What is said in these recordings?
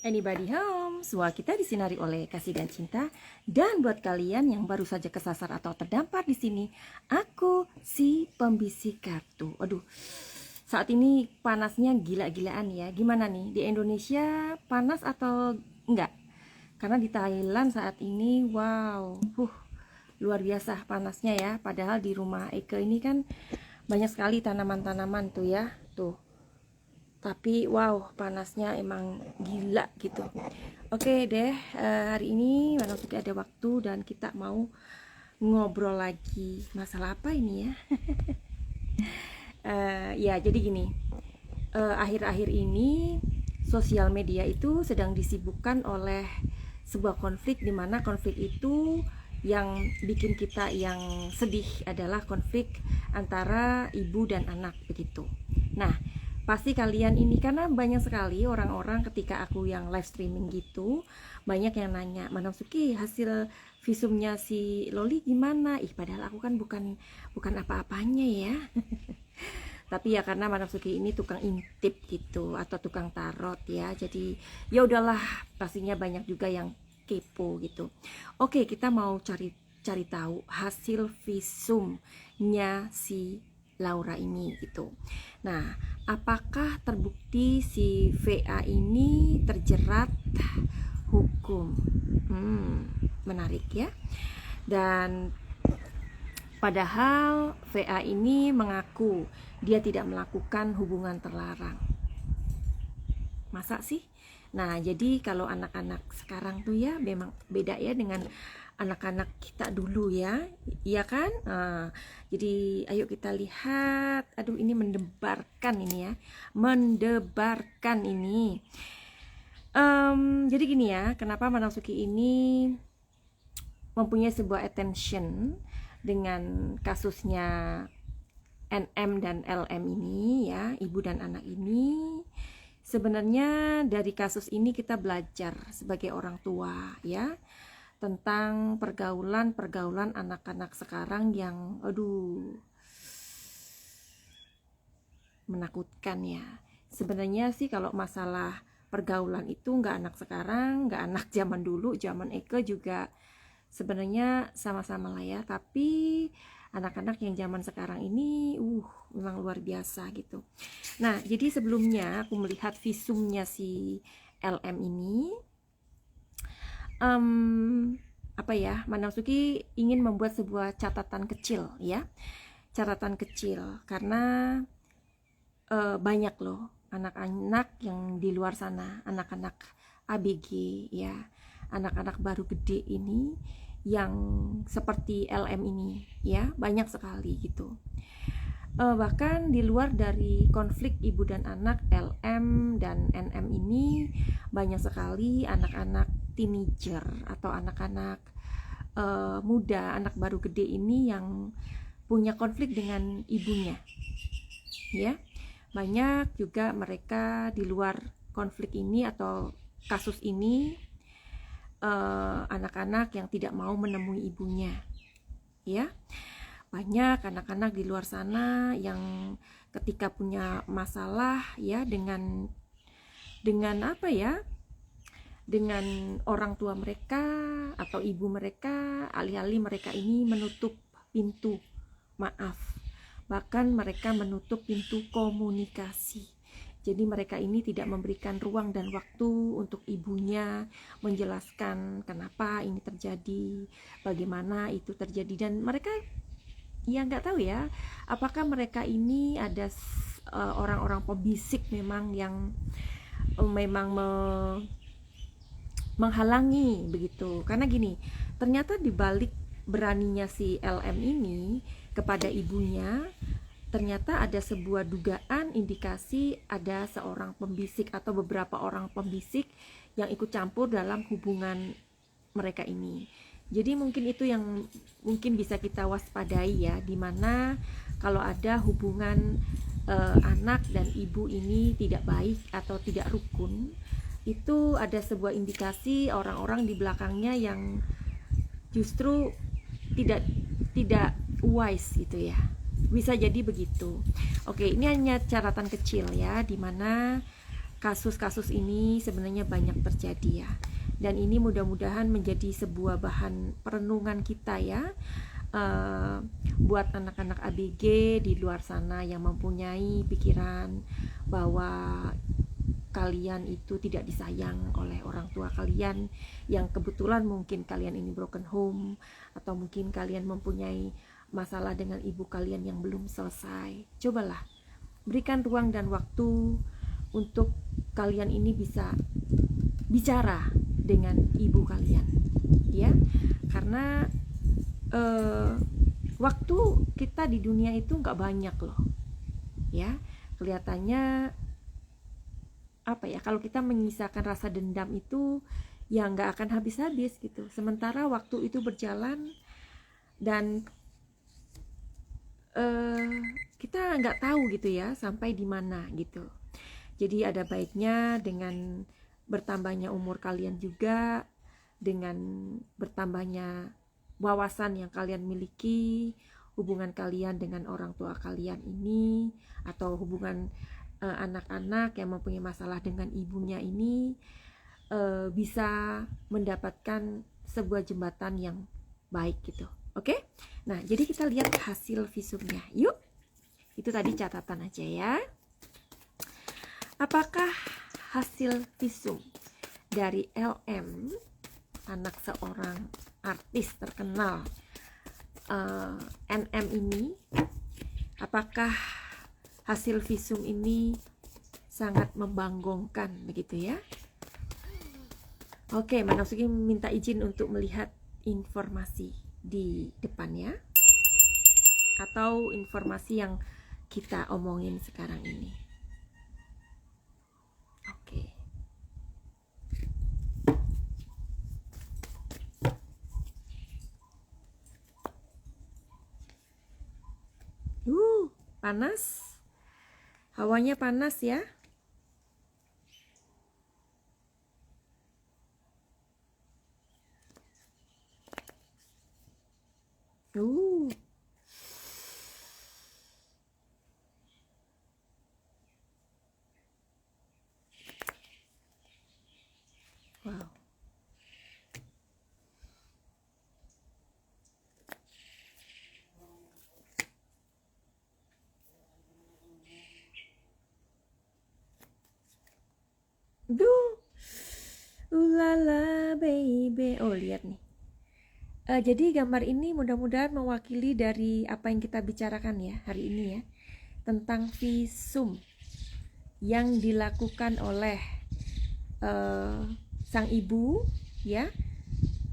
Anybody home? Semua kita disinari oleh kasih dan cinta. Dan buat kalian yang baru saja kesasar atau terdampar di sini, aku si pembisik kartu. Aduh, saat ini panasnya gila-gilaan ya. Gimana nih, di Indonesia panas atau enggak? Karena di Thailand saat ini, wow, luar biasa panasnya ya. Padahal di rumah Eke ini kan banyak sekali tanaman-tanaman tuh ya, tuh. Tapi wow, panasnya emang gila gitu. Oke deh, hari ini Wanasuki ada waktu dan kita mau ngobrol lagi. Masalah apa ini ya? Ya jadi gini, akhir-akhir ini sosial media itu sedang disibukkan oleh sebuah konflik, di mana konflik itu yang bikin kita yang sedih adalah konflik antara ibu dan anak begitu. Nah, pasti kalian ini, karena banyak sekali orang-orang ketika aku yang live streaming gitu, banyak yang nanya, Wanasuki hasil visumnya si Loli gimana? Padahal aku kan bukan apa-apanya ya. Tapi ya karena Wanasuki ini tukang intip gitu atau tukang tarot ya. Jadi ya udahlah, pastinya banyak juga yang kepo gitu. Oke, kita mau cari tahu hasil visumnya si Laura ini gitu. Nah, apakah terbukti si VA ini terjerat hukum? Menarik ya. Dan padahal VA ini mengaku dia tidak melakukan hubungan terlarang. Masa sih? Nah, jadi kalau anak-anak sekarang tuh ya memang beda ya dengan anak-anak kita dulu ya, iya kan? Jadi ayo kita lihat. Aduh, ini mendebarkan ini ya, mendebarkan ini. Jadi gini ya, kenapa Wanasuki ini mempunyai sebuah attention dengan kasusnya NM dan LM ini ya, ibu dan anak ini. Sebenarnya dari kasus ini kita belajar sebagai orang tua ya, tentang pergaulan anak-anak sekarang yang menakutkan ya. Sebenarnya sih kalau masalah pergaulan itu nggak anak sekarang, nggak anak zaman dulu, zaman Eke juga sebenarnya sama-sama lah ya. Tapi anak-anak yang zaman sekarang ini memang luar biasa gitu. Nah, jadi sebelumnya aku melihat visumnya si LM ini, Wanasuki ingin membuat sebuah catatan kecil ya, catatan kecil karena banyak loh anak-anak yang di luar sana, anak-anak ABG ya, anak-anak baru gede ini yang seperti LM ini ya, banyak sekali gitu. Bahkan di luar dari konflik ibu dan anak LM dan NM ini, banyak sekali anak-anak teenager atau anak-anak muda, anak baru gede ini yang punya konflik dengan ibunya ya. Banyak juga mereka di luar konflik ini atau kasus ini, anak-anak yang tidak mau menemui ibunya ya. Banyak anak-anak di luar sana yang ketika punya masalah ya dengan apa ya, dengan orang tua mereka atau ibu mereka, alih-alih mereka ini menutup pintu maaf, bahkan mereka menutup pintu komunikasi. Jadi mereka ini tidak memberikan ruang dan waktu untuk ibunya menjelaskan kenapa ini terjadi, bagaimana itu terjadi. Dan mereka ya nggak tahu ya, apakah mereka ini ada orang-orang pembisik memang yang memang menghalangi begitu. Karena gini, ternyata dibalik beraninya si LM ini kepada ibunya, ternyata ada sebuah dugaan indikasi ada seorang pembisik atau beberapa orang pembisik yang ikut campur dalam hubungan mereka ini. Jadi mungkin itu yang mungkin bisa kita waspadai ya, dimana kalau ada hubungan anak dan ibu ini tidak baik atau tidak rukun, itu ada sebuah indikasi orang-orang di belakangnya yang justru tidak wise gitu ya. Bisa jadi begitu. Oke, ini hanya catatan kecil ya, dimana kasus-kasus ini sebenarnya banyak terjadi ya. Dan ini mudah-mudahan menjadi sebuah bahan perenungan kita ya, buat anak-anak ABG di luar sana yang mempunyai pikiran bahwa kalian itu tidak disayang oleh orang tua kalian, yang kebetulan mungkin kalian ini broken home, atau mungkin kalian mempunyai masalah dengan ibu kalian yang belum selesai. Cobalah berikan ruang dan waktu untuk kalian ini bisa bicara dengan ibu kalian ya, karena waktu kita di dunia itu nggak banyak loh ya. Kelihatannya apa ya, kalau kita menyisakan rasa dendam itu ya nggak akan habis-habis gitu, sementara waktu itu berjalan dan kita nggak tahu gitu ya sampai di mana gitu. Jadi ada baiknya dengan bertambahnya umur kalian juga, dengan bertambahnya wawasan yang kalian miliki, hubungan kalian dengan orang tua kalian ini, atau hubungan anak-anak yang mempunyai masalah dengan ibunya ini, bisa mendapatkan sebuah jembatan yang baik gitu. Oke? Nah, jadi kita lihat hasil visumnya. Yuk. Itu tadi catatan aja ya. Apakah hasil visum dari LM, anak seorang artis terkenal NM ini, apakah hasil visum ini sangat membanggakan begitu ya? Oke, Manasuki minta izin untuk melihat informasi di depannya atau informasi yang kita omongin sekarang ini. Oke. Panas. Hawanya panas ya. Wow. Ulala baby. Oh, lihat nih. Jadi gambar ini mudah-mudahan mewakili dari apa yang kita bicarakan ya hari ini ya, tentang visum yang dilakukan oleh sang ibu ya,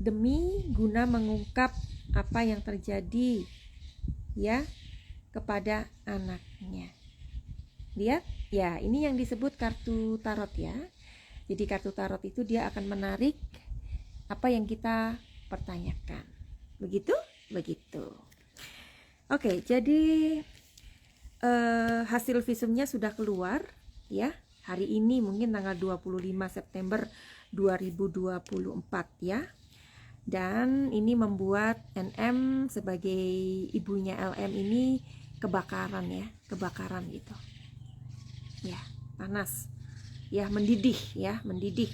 demi guna mengungkap apa yang terjadi ya kepada anaknya. Lihat ya, ini yang disebut kartu tarot ya. Jadi kartu tarot itu dia akan menarik apa yang kita pertanyakan. Begitu? Begitu. Oke, jadi hasil visumnya sudah keluar ya. Hari ini mungkin tanggal 25 September 2024 ya. Dan ini membuat NM sebagai ibunya LM ini kebakaran ya, kebakaran gitu. Ya, panas. Ya, mendidih ya, mendidih.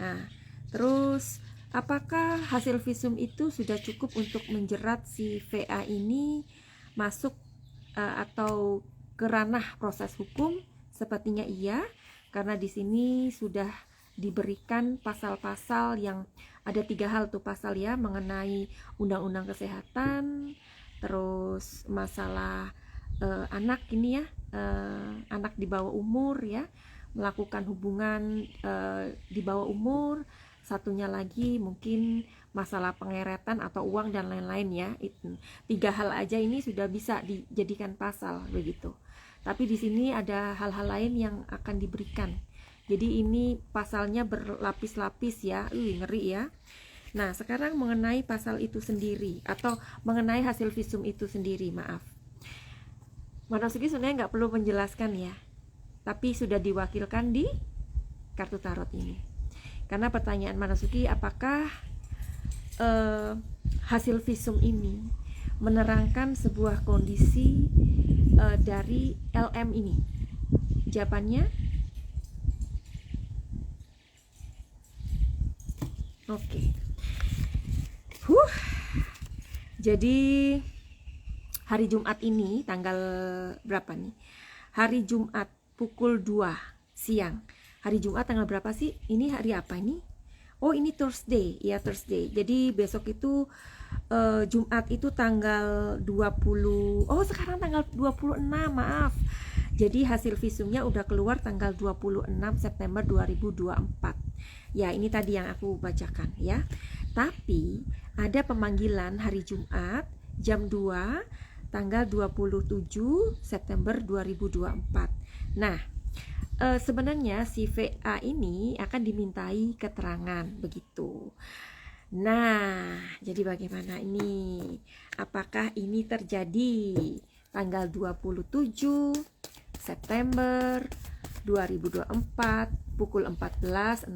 Nah, terus apakah hasil visum itu sudah cukup untuk menjerat si VA ini masuk atau ke ranah proses hukum? Sepertinya iya, karena di sini sudah diberikan pasal-pasal yang ada 3 hal tuh pasal ya, mengenai undang-undang kesehatan, terus masalah anak ini ya, anak di bawah umur ya, melakukan hubungan di bawah umur. Satunya lagi mungkin masalah pengeretan atau uang dan lain-lain ya. Itu 3 hal aja ini sudah bisa dijadikan pasal begitu. Tapi di sini ada hal-hal lain yang akan diberikan. Jadi ini pasalnya berlapis-lapis ya. Ngeri ya. Nah, sekarang mengenai pasal itu sendiri atau mengenai hasil visum itu sendiri, maaf. Manasuki sebenarnya nggak perlu menjelaskan ya, tapi sudah diwakilkan di kartu tarot ini. Karena pertanyaan Manasuki, apakah hasil visum ini menerangkan sebuah kondisi dari LM ini? Jawabannya Oke. Huh. Jadi hari Jumat ini tanggal berapa nih? Hari Jumat pukul 2 siang. Hari Jumat tanggal berapa sih? Ini hari apa ini? Oh, ini Thursday. Ya, Thursday. Jadi besok itu Jumat itu tanggal 20. Oh, sekarang tanggal 26, maaf. Jadi hasil visumnya udah keluar tanggal 26 September 2024. Ya, ini tadi yang aku bacakan ya. Tapi ada pemanggilan hari Jumat jam 2 tanggal 27 September 2024. Nah, sebenarnya si VA ini akan dimintai keterangan begitu. Nah, jadi bagaimana ini? Apakah ini terjadi tanggal 27 September 2024 pukul 14.00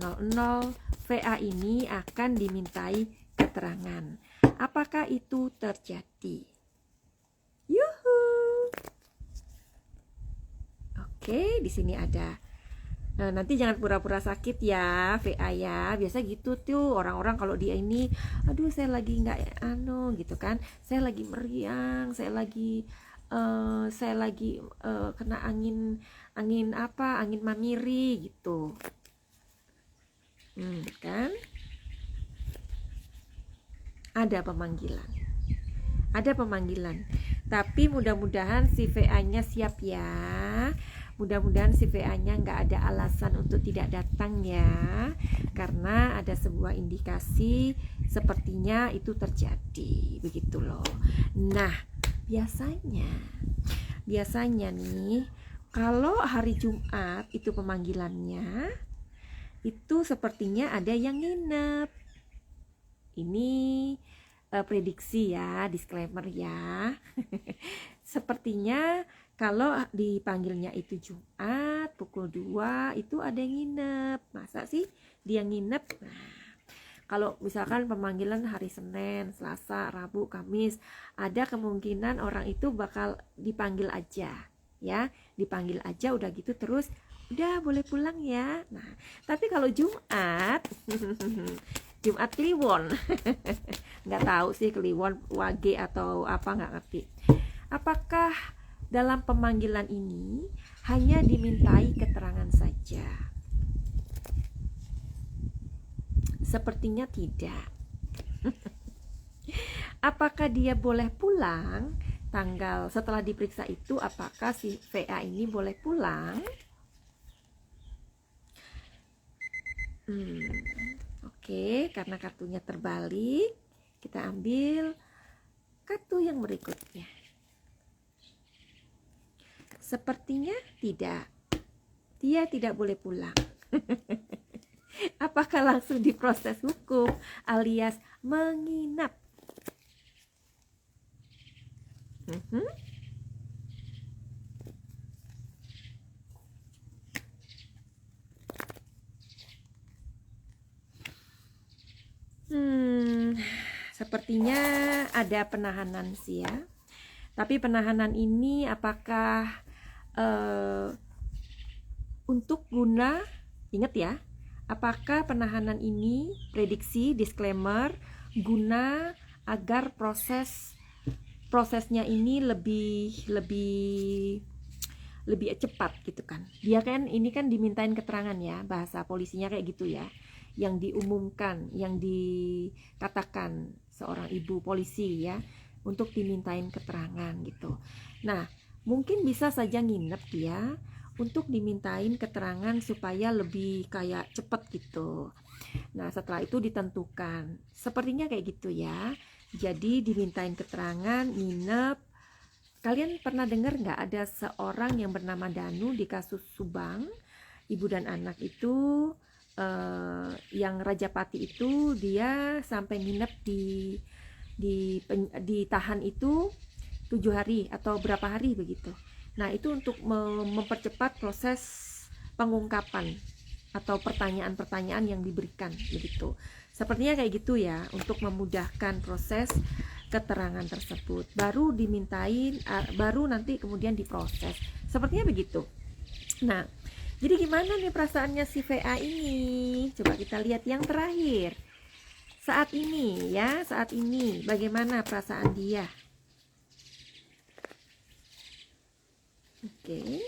VA ini akan dimintai keterangan. Apakah itu terjadi? Yuhu. Oke, di sini ada. Nah, nanti jangan pura-pura sakit ya, VA ya. Biasa gitu tuh orang-orang kalau dia ini, aduh saya lagi nggak gitu kan. Saya lagi meriang, saya lagi kena angin mamiri gitu. Kan? Ada pemanggilan. Tapi mudah-mudahan si VA-nya siap ya. Mudah-mudahan si VA-nya nggak ada alasan untuk tidak datang ya. Karena ada sebuah indikasi sepertinya itu terjadi. Begitu loh. Nah, biasanya nih kalau hari Jumat itu pemanggilannya, itu sepertinya ada yang nginep. Ini prediksi ya, disclaimer ya. Sepertinya kalau dipanggilnya itu Jumat pukul 2 itu ada yang nginep. Masa sih dia nginep? Nah, kalau misalkan pemanggilan hari Senin, Selasa, Rabu, Kamis, ada kemungkinan orang itu bakal dipanggil aja ya. Dipanggil aja udah gitu terus udah boleh pulang ya. Nah, tapi kalau Jumat Jumat Kliwon nggak tahu sih Kliwon Wage atau apa, nggak ngerti. Apakah dalam pemanggilan ini hanya dimintai keterangan saja? Sepertinya tidak. Apakah dia boleh pulang tanggal setelah diperiksa itu? Apakah si VA ini boleh pulang? Oke, karena kartunya terbalik, kita ambil kartu yang berikutnya. Sepertinya tidak. Dia tidak boleh pulang. Apakah langsung diproses hukum alias menginap? Sepertinya ada penahanan sih ya. Tapi penahanan ini apakah untuk guna, ingat ya, apakah penahanan ini prediksi disclaimer guna agar prosesnya ini lebih cepat gitu kan. Dia kan ini kan dimintain keterangan ya, bahasa polisinya kayak gitu ya. Yang diumumkan, yang dikatakan seorang ibu polisi ya, untuk dimintain keterangan gitu. Nah, mungkin bisa saja nginep dia untuk dimintain keterangan supaya lebih kayak cepet gitu. Nah, setelah itu ditentukan. Sepertinya kayak gitu ya. Jadi dimintain keterangan, nginep. Kalian pernah dengar nggak ada seorang yang bernama Danu di kasus Subang, ibu dan anak itu, yang Rajapati itu dia sampai nginep ditahan itu 7 hari atau berapa hari begitu. Nah, itu untuk mempercepat proses pengungkapan atau pertanyaan-pertanyaan yang diberikan begitu. Sepertinya kayak gitu ya, untuk memudahkan proses keterangan tersebut. Baru dimintain, baru nanti kemudian diproses. Sepertinya begitu. Nah, jadi gimana nih perasaannya si VA ini? Coba kita lihat yang terakhir. saat ini ya, saat ini bagaimana perasaan dia? Oke.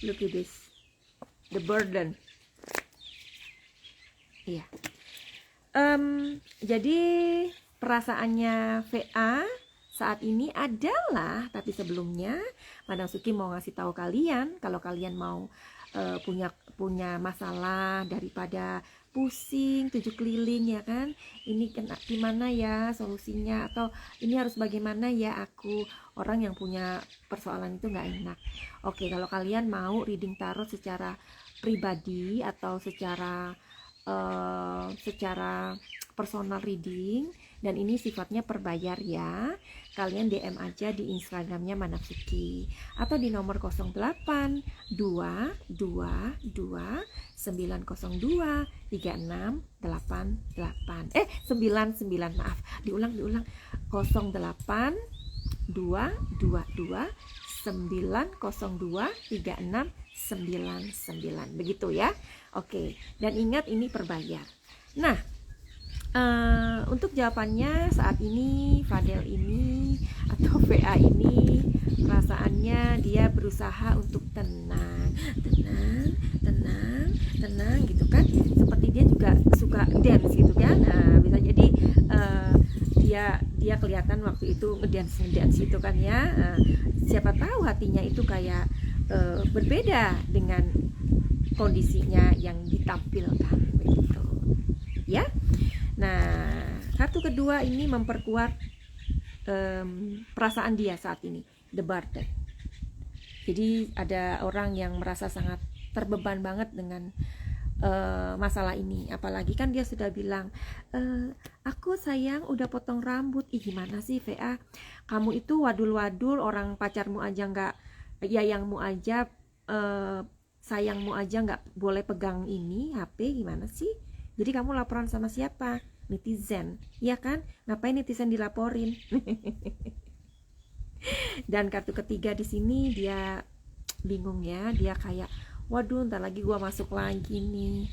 Look at this, the burden. Iya. Jadi perasaannya VA saat ini adalah, tapi sebelumnya Madam Suki mau ngasih tahu kalian kalau kalian mau punya masalah, daripada pusing 7 keliling ya kan, ini kena gimana ya solusinya, atau ini harus bagaimana ya aku, orang yang punya persoalan itu nggak enak. Oke, kalau kalian mau reading tarot secara pribadi atau secara personal reading, dan ini sifatnya perbayar ya, kalian DM aja di Instagramnya Madam Suki atau di nomor 0822202368 maaf, diulang 082220236999, begitu ya. Oke, dan ingat ini perbayar. Nah, untuk jawabannya saat ini, Fadel ini atau VA ini perasaannya dia berusaha untuk tenang gitu kan, seperti dia juga suka dance gitu kan. Nah, bisa jadi dia kelihatan waktu itu ngedance gitu kan ya. Siapa tahu hatinya itu kayak berbeda dengan kondisinya yang ditampilkan begitu ya. Nah, kartu kedua ini memperkuat perasaan dia saat ini, the burden. Jadi ada orang yang merasa sangat terbeban banget dengan masalah ini, apalagi kan dia sudah bilang, aku sayang udah potong rambut. Ih, gimana sih VA, kamu itu wadul-wadul, orang pacarmu aja nggak, yayangmu aja, sayangmu aja nggak boleh pegang ini HP, gimana sih? Jadi kamu laporan sama siapa? Netizen, ya kan? Ngapain netizen dilaporin? Dan kartu ketiga di sini dia bingung ya, dia kayak, waduh, ntar lagi gua masuk lagi nih.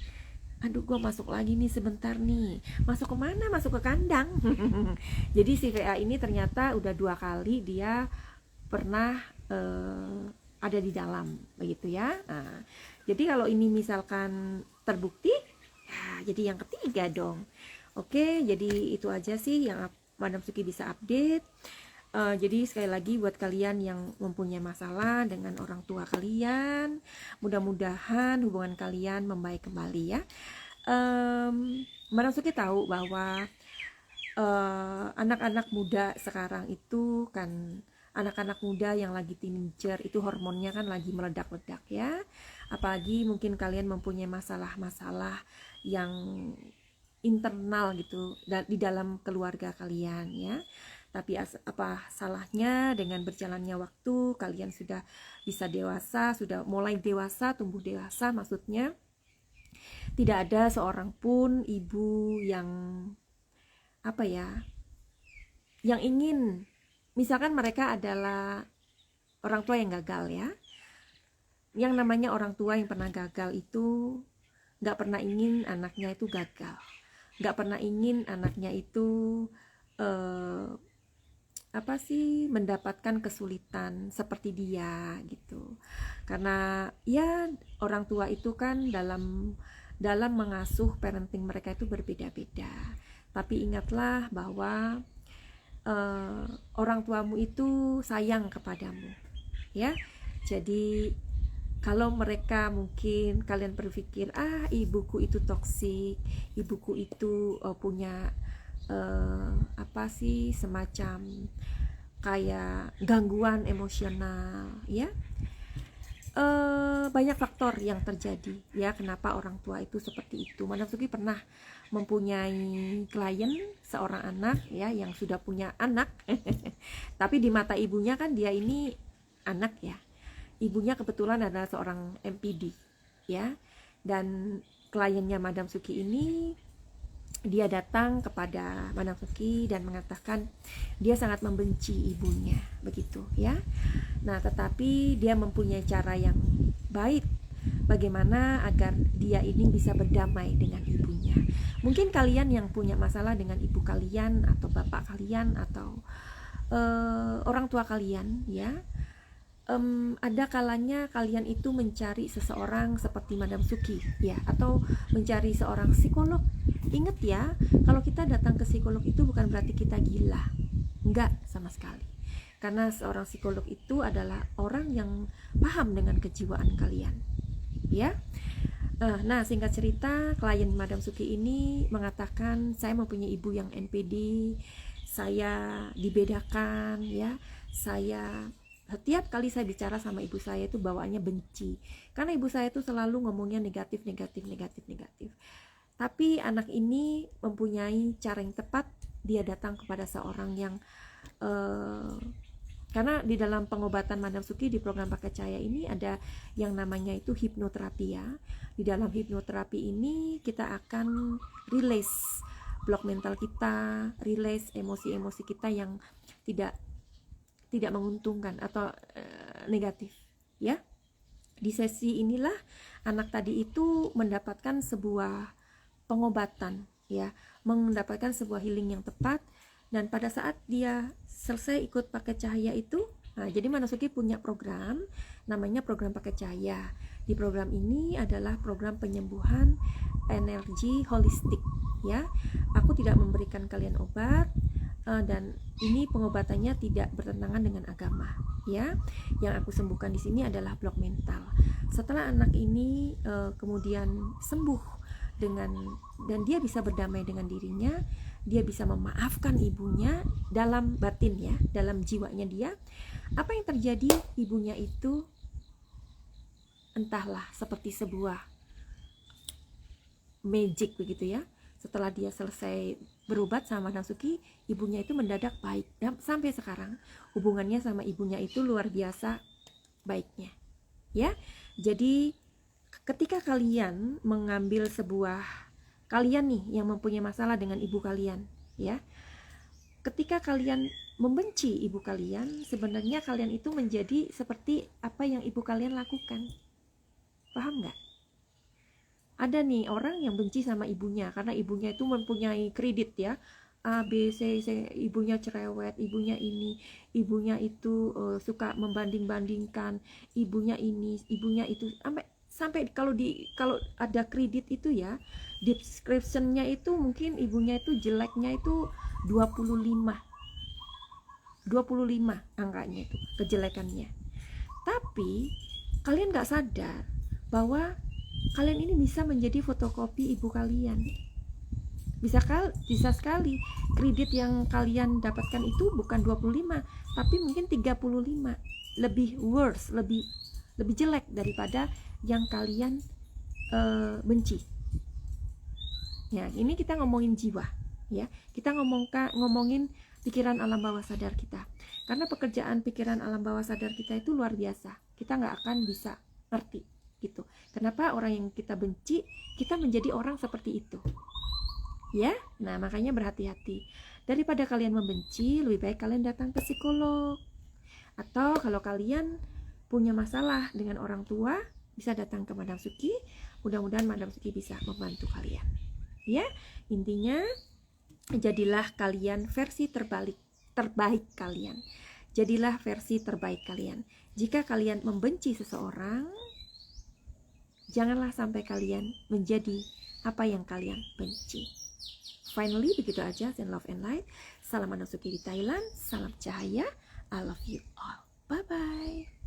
Aduh, gua masuk lagi nih sebentar nih. Masuk kemana? Masuk ke kandang. Jadi si VA ini ternyata udah 2 kali dia pernah ada di dalam, begitu ya. Nah, jadi kalau ini misalkan terbukti, ya, jadi yang ketiga dong. Oke, jadi itu aja sih yang Madam Suki bisa update. Jadi sekali lagi buat kalian yang mempunyai masalah dengan orang tua kalian, mudah-mudahan hubungan kalian membaik kembali ya. Madam Suki tahu bahwa anak-anak muda sekarang itu kan, anak-anak muda yang lagi teenager itu hormonnya kan lagi meledak-ledak ya. Apalagi mungkin kalian mempunyai masalah-masalah yang internal gitu di dalam keluarga kalian ya. Tapi apa salahnya dengan berjalannya waktu kalian sudah bisa dewasa, sudah mulai dewasa, tumbuh dewasa, maksudnya tidak ada seorang pun ibu yang apa ya, yang ingin, misalkan mereka adalah orang tua yang gagal ya. Yang namanya orang tua yang pernah gagal itu gak pernah ingin anaknya itu gagal, gak pernah ingin anaknya itu mendapatkan kesulitan seperti dia gitu. Karena ya orang tua itu kan dalam mengasuh parenting mereka itu berbeda-beda. Tapi ingatlah bahwa orang tuamu itu sayang kepadamu ya. Jadi kalau mereka mungkin kalian berpikir, ibuku itu toksik, ibuku itu punya semacam kayak gangguan emosional ya, banyak faktor yang terjadi ya kenapa orang tua itu seperti itu. Madam Suki pernah mempunyai klien seorang anak ya, yang sudah punya anak tapi di mata ibunya kan dia ini anak ya, ibunya kebetulan adalah seorang MPD ya. Dan kliennya Madam Suki ini, dia datang kepada Madam Suki dan mengatakan dia sangat membenci ibunya begitu ya. Nah, tetapi dia mempunyai cara yang baik bagaimana agar dia ini bisa berdamai dengan ibunya. Mungkin kalian yang punya masalah dengan ibu kalian atau bapak kalian atau orang tua kalian, ya, ada kalanya kalian itu mencari seseorang seperti Madam Suki, ya, atau mencari seorang psikolog. Ingat ya, kalau kita datang ke psikolog itu bukan berarti kita gila, enggak sama sekali. Karena seorang psikolog itu adalah orang yang paham dengan kejiwaan kalian, ya. Nah, singkat cerita, klien Madam Suki ini mengatakan, saya mempunyai ibu yang NPD, saya dibedakan, ya. Setiap kali saya bicara sama ibu saya itu bawaannya benci, karena ibu saya itu selalu ngomongnya negatif. Tapi anak ini mempunyai cara yang tepat. Dia datang kepada seorang yang karena di dalam pengobatan Madam Suki di program Pakai Cahaya ini ada yang namanya itu hipnoterapi, ya. Di dalam hipnoterapi ini kita akan release blok mental kita, release emosi-emosi kita yang tidak menguntungkan atau negatif, ya. Di sesi inilah anak tadi itu mendapatkan sebuah pengobatan, ya, mendapatkan sebuah healing yang tepat. Dan pada saat dia selesai ikut Pakai Cahaya itu, jadi Madam Suki punya program namanya program Pakai Cahaya. Di program ini adalah program penyembuhan energi holistik, ya. Aku tidak memberikan kalian obat, dan ini pengobatannya tidak bertentangan dengan agama, ya. Yang aku sembuhkan di sini adalah blok mental. Setelah anak ini kemudian sembuh dan dia bisa berdamai dengan dirinya, dia bisa memaafkan ibunya dalam batin, ya, dalam jiwanya dia. Apa yang terjadi? Ibunya itu entahlah, seperti sebuah magic begitu, ya. Setelah dia selesai berobat sama Madam Suki, ibunya itu mendadak baik, dan sampai sekarang hubungannya sama ibunya itu luar biasa baiknya, ya. Jadi ketika kalian mengambil kalian nih yang mempunyai masalah dengan ibu kalian, ya, ketika kalian membenci ibu kalian, sebenarnya kalian itu menjadi seperti apa yang ibu kalian lakukan. Paham nggak? Ada nih orang yang benci sama ibunya karena ibunya itu mempunyai kredit, ya, A, B, C, ibunya cerewet, ibunya ini, ibunya itu suka membanding-bandingkan, ibunya ini, ibunya itu, sampai kalau ada kredit itu, ya, description-nya itu mungkin ibunya itu jeleknya itu 25 angkanya itu kejelekannya. Tapi kalian nggak sadar bahwa kalian ini bisa menjadi fotokopi ibu kalian. Bisa sekali kredit yang kalian dapatkan itu bukan 25 tapi mungkin 35, lebih worse, lebih jelek daripada yang kalian benci. Ya, ini kita ngomongin jiwa, ya. Kita ngomongin pikiran alam bawah sadar kita. Karena pekerjaan pikiran alam bawah sadar kita itu luar biasa. Kita nggak akan bisa ngerti gitu. Kenapa orang yang kita benci, kita menjadi orang seperti itu. Ya, nah makanya berhati-hati. Daripada kalian membenci, lebih baik kalian datang ke psikolog. Atau kalau kalian punya masalah dengan orang tua, bisa datang ke Madam Suki. Mudah-mudahan Madam Suki bisa membantu kalian. Ya, intinya jadilah kalian versi terbaik kalian. Jadilah versi terbaik kalian. Jika kalian membenci seseorang, janganlah sampai kalian menjadi apa yang kalian benci. Finally, begitu aja. Send love and light. Salam Madam Suki di Thailand. Salam cahaya. I love you all. Bye-bye.